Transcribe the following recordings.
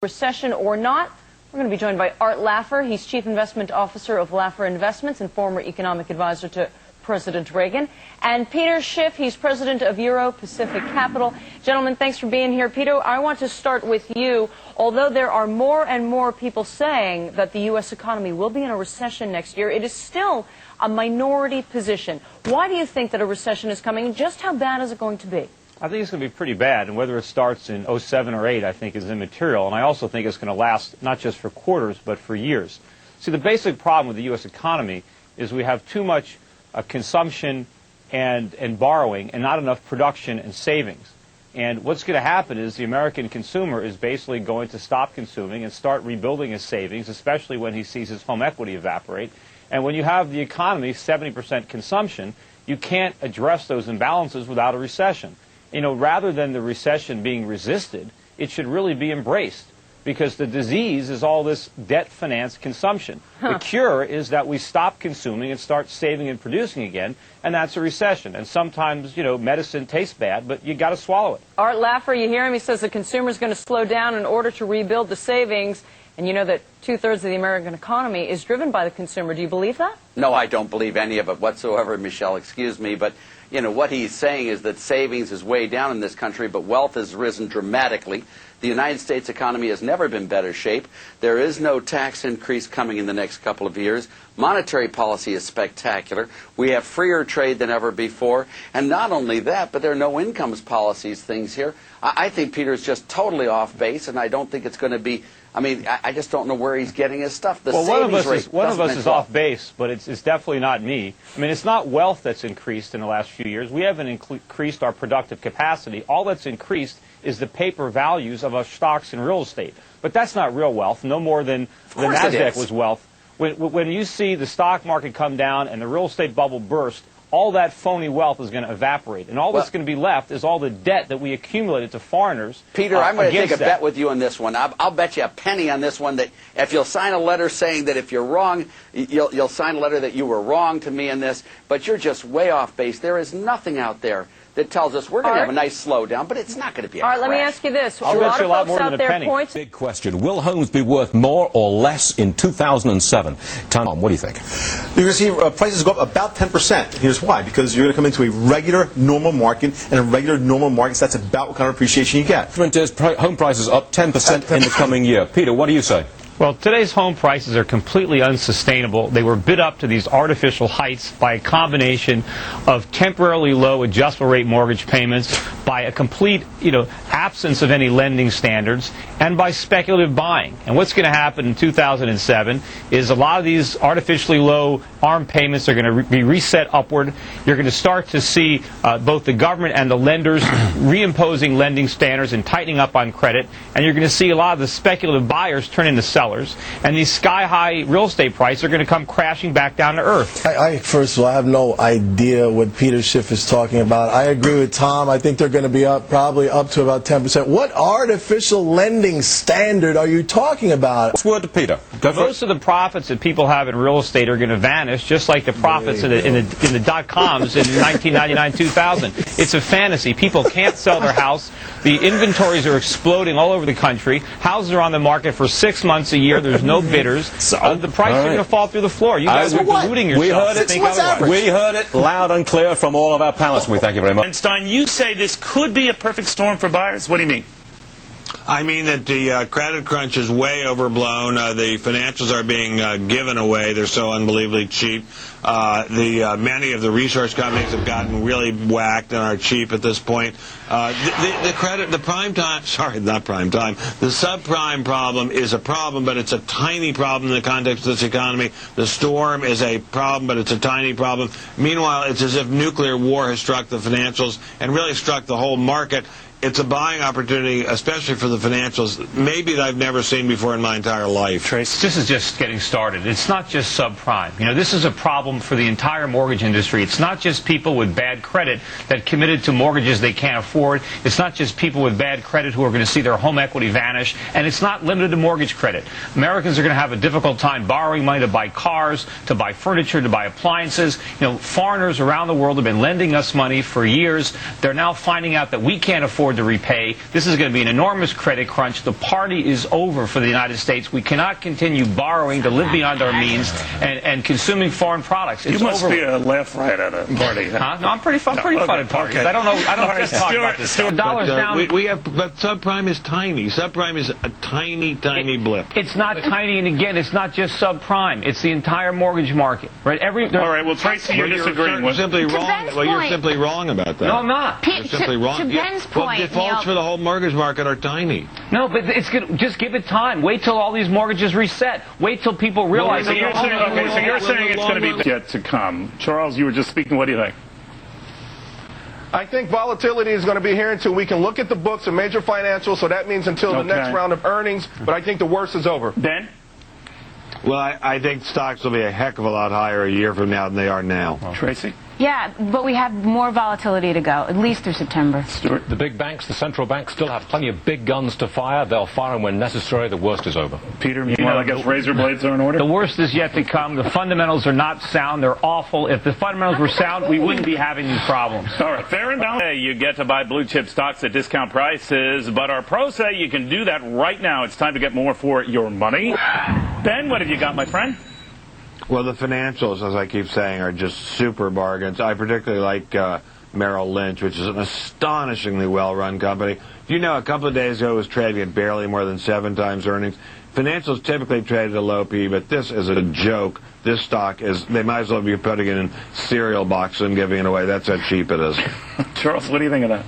recession or not? We're going to be joined by Art Laffer. He's Chief Investment Officer of Laffer Investments and former economic advisor to President Reagan. And Peter Schiff, he's president of Euro Pacific Capital. Gentlemen, thanks for being here. Peter, I want to start with you. Although there are more and more people saying that the U.S. economy will be in a recession next year, it is still a minority position. Why do you think that a recession is coming? Just how bad is it going to be? I think it's going to be pretty bad, and whether it starts in 07 or 08, I think is immaterial. And I also think it's going to last not just for quarters, but for years. See, the basic problem with the U.S. economy is we have too much consumption and borrowing and not enough production and savings. And what's going to happen is the American consumer is basically going to stop consuming and start rebuilding his savings, especially when he sees his home equity evaporate. And when you have the economy 70% consumption, you can't address those imbalances without a recession. You know, rather than the recession being resisted, it should really be embraced, because the disease is all this debt-financed consumption. The cure is that we stop consuming and start saving and producing again, and that's a recession. And sometimes, you know, medicine tastes bad, but you got to swallow it. Art Laffer, you hear him? He says the consumer is going to slow down in order to rebuild the savings. And you know that two-thirds of the American economy is driven by the consumer. Do you believe that? No, I don't believe any of it whatsoever, Michelle. Excuse me. But, you know, what he's saying is that savings is way down in this country, but wealth has risen dramatically. The United States economy has never been in better shape. There is no tax increase coming in the next couple of years. Monetary policy is spectacular. We have freer trade than ever before. And not only that, but there are no incomes policies things here. I think Peter's just totally off base, and I don't think it's going to be... I mean, I just don't know where he's getting his stuff. The well, one of us is well. off base, but it's definitely not me. I mean, it's not wealth that's increased in the last few years. We haven't increased our productive capacity. All that's increased is the paper values of our stocks and real estate. But that's not real wealth, no more than the NASDAQ was wealth. When you see the stock market come down and the real estate bubble burst, all that phony wealth is going to evaporate. And all that's going to be left is all the debt that we accumulated to foreigners. Peter, I'm going to take a bet with you on this one. I'll bet you a penny on this one that if you'll sign a letter saying that if you're wrong, you'll sign a letter that you were wrong to me in this, but you're just way off base. There is nothing out there that tells us we're going to have a nice slowdown, but it's not going to be a crash. Let me ask you this. I'll bet you a lot more than a penny. Big question. Will homes be worth more or less in 2007? Tom, what do you think? You're going to see prices go up about 10%. Here's why. Because you're going to come into a regular, normal market, and in regular, normal markets, that's about what kind of appreciation you get. Home prices up 10% in the coming year. Peter, what do you say? Well, today's home prices are completely unsustainable. They were bid up to these artificial heights by a combination of temporarily low adjustable rate mortgage payments, by a complete, absence of any lending standards, and by speculative buying. And what's going to happen in 2007 is a lot of these artificially low ARM payments are going to be reset upward. You're going to start to see both the government and the lenders reimposing lending standards and tightening up on credit. And you're going to see a lot of the speculative buyers turn into sellers. And these sky-high real estate prices are going to come crashing back down to earth. First of all, I have no idea what Peter Schiff is talking about. I agree with Tom. I think they're going to be probably up to about 10%. What artificial lending standard are you talking about? What's word to Peter? Most of the profits that people have in real estate are going to vanish, just like the profits in the dot-coms in 1999-2000. It's a fantasy. People can't sell their house. The inventories are exploding all over the country. Houses are on the market for 6 months a year. There's no bidders. The price is going to fall through the floor. You guys are deluding yourselves. We heard it loud and clear from all of our panelists. We thank you very much. Einstein, you say this could be a perfect storm for buyers. What do you mean? I mean that the credit crunch is way overblown. The financials are being given away. They're so unbelievably cheap. Many of the resource companies have gotten really whacked and are cheap at this point. The subprime problem is a problem, but it's a tiny problem in the context of this economy. The storm is a problem, but it's a tiny problem. Meanwhile, it's as if nuclear war has struck the financials and really struck the whole market. It's a buying opportunity, especially for the financials, maybe that I've never seen before in my entire life. Trace, this is just getting started. It's not just subprime. This is a problem for the entire mortgage industry. It's not just people with bad credit that committed to mortgages they can't afford. It's not just people with bad credit who are going to see their home equity vanish. And it's not limited to mortgage credit. Americans are going to have a difficult time borrowing money to buy cars, to buy furniture, to buy appliances. Foreigners around the world have been lending us money for years. They're now finding out that we can't afford afford to repay. This is going to be an enormous credit crunch. The party is over for the United States. We cannot continue borrowing to live beyond our means and consuming foreign products. It's You must over. be a left right at a party. Huh? No, I'm pretty fun at parties. Okay. I don't know. I don't All right, just talk Stuart, about this. Stuart, Dollars down. But subprime is tiny. Subprime is a tiny blip. It's not tiny, and again, it's not just subprime. It's the entire mortgage market, right? All right, well, Tracy, you're disagreeing with simply wrong. Ben's Well, you're point- simply wrong about that. No, I'm not. You're simply wrong. To Ben's Well, point, defaults Neil, for the whole mortgage market are tiny. No, but it's good. Just give it time. Wait till all these mortgages reset. Wait till people realize. So that you're saying, okay, so you're saying it's going to long be yet to come. Charles, you were just speaking. What do you think? I think volatility is going to be here until we can look at the books of major financials, so that means until the next round of earnings, but I think the worst is over. Ben? Well, I think stocks will be a heck of a lot higher a year from now than they are now. Tracy? yeah, but we have more volatility to go, at least through September. Stuart? The big banks, the central banks, still have plenty of big guns to fire. They'll fire them when necessary. The worst is over. Peter, meanwhile, I guess razor blades are in order? The worst is yet to come. The fundamentals are not sound. They're awful. If the fundamentals were sound, we wouldn't be having these problems. All right, fair and balanced. You get to buy blue chip stocks at discount prices, but our pros say you can do that right now. It's time to get more for your money. Ben, what have you got, my friend? Well, the financials, as I keep saying, are just super bargains. I particularly like Merrill Lynch, which is an astonishingly well-run company. You know, a couple of days ago it was trading at barely more than 7 times earnings. Financials typically trade at a low P, but this is a joke. This stock is, they might as well be putting it in cereal boxes and giving it away. That's how cheap it is. Charles, what do you think of that?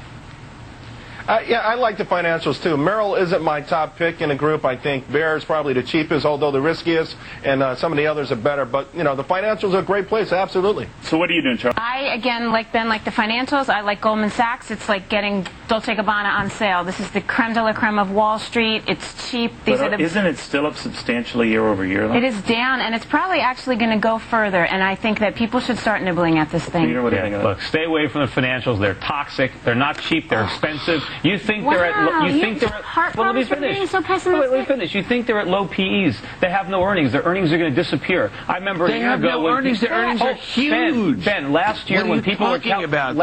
Yeah, I like the financials too. Merrill isn't my top pick in the group. I think Bear is probably the cheapest, although the riskiest, and some of the others are better. But, you know, the financials are a great place, absolutely. So what are you doing, Charles? I, again, like Ben, like the financials. I like Goldman Sachs. It's like getting Dolce & Gabbana on sale. This is the creme de la creme of Wall Street. It's cheap. These are the... Isn't it still up substantially year over year, though? It is down, and it's probably actually going to go further, and I think that people should start nibbling at this thing. Peter, what do you think of that? Look, stay away from the financials. They're toxic. They're not cheap. They're expensive. You think they're at Well, let me finish. Being so pessimistic. Let me finish. You think they're at low PEs. They have no earnings. Their earnings are going to disappear. I remember a year ago when earnings. Their earnings are huge. Ben, last year What are when you people were talking about?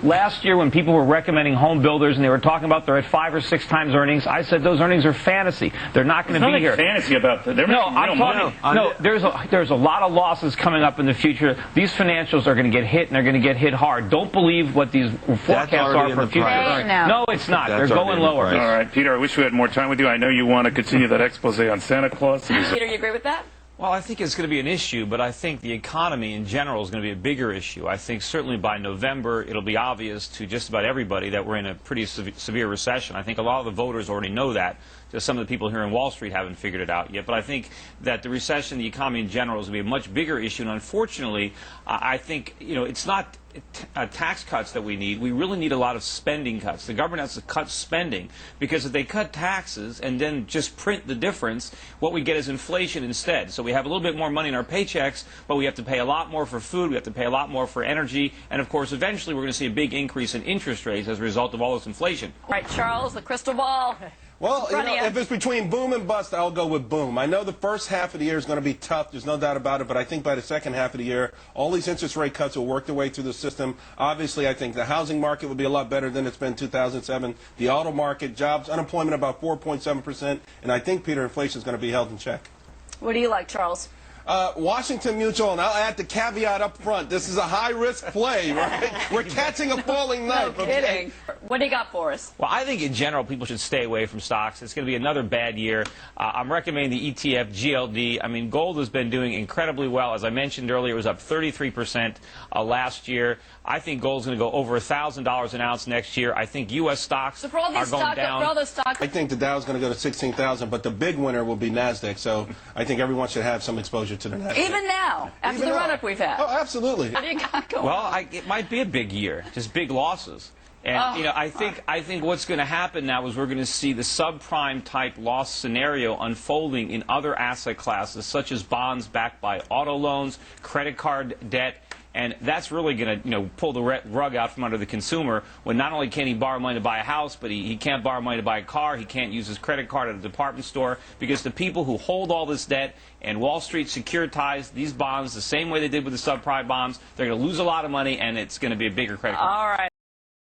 Last year when people were recommending home builders and they were talking about they're at 5 or 6 times earnings, I said those earnings are fantasy. They're not going to be here. Fantasy about that. No, I'm talking. No, there's a lot of losses coming up in the future. These financials are going to get hit, and they're going to get hit hard. Don't believe what these forecasts are for future earnings. No, it's not. They're going lower. All right, Peter, I wish we had more time with you. I know you want to continue that expose on Santa Claus. Peter, you agree with that? Well, I think it's going to be an issue, but I think the economy in general is going to be a bigger issue. I think certainly by November it'll be obvious to just about everybody that we're in a pretty severe recession. I think a lot of the voters already know that. Just some of the people here in Wall Street haven't figured it out yet. But I think that the recession, the economy in general, is going to be a much bigger issue. And unfortunately, I think, you know, it's not tax cuts that we need. We really need a lot of spending cuts. The government has to cut spending because if they cut taxes and then just print the difference, what we get is inflation instead. So we have a little bit more money in our paychecks, but we have to pay a lot more for food, we have to pay a lot more for energy, and of course eventually we're going to see a big increase in interest rates as a result of all this inflation. All right, Charles, the crystal ball. Well, you know, if it's between boom and bust, I'll go with boom. I know the first half of the year is going to be tough. There's no doubt about it. But I think by the second half of the year, all these interest rate cuts will work their way through the system. Obviously, I think the housing market will be a lot better than it's been in 2007. The auto market, jobs, unemployment about 4.7%. And I think, Peter, inflation is going to be held in check. What do you like, Charles? Washington Mutual, and I'll add the caveat up front. This is a high-risk play, right? We're catching a falling knife. No kidding. What do you got for us? Well, I think in general people should stay away from stocks. It's going to be another bad year. I'm recommending the ETF GLD. I mean, gold has been doing incredibly well. As I mentioned earlier, it was up 33% last year. I think gold's going to go over $1,000 an ounce next year. I think U.S. stocks are going down. I think the Dow's going to go to 16,000, but the big winner will be NASDAQ. So I think everyone should have some exposure to the NASDAQ. Even now, after the run-up we've had. Oh, absolutely. What do you got going? Well, it might be a big year, just big losses. And, you know, I think what's going to happen now is we're going to see the subprime type loss scenario unfolding in other asset classes, such as bonds backed by auto loans, credit card debt. And that's really going to, you know, pull the rug out from under the consumer when not only can he borrow money to buy a house, but he can't borrow money to buy a car. He can't use his credit card at a department store because the people who hold all this debt and Wall Street securitized these bonds the same way they did with the subprime bonds, they're going to lose a lot of money and it's going to be a bigger credit card. All right.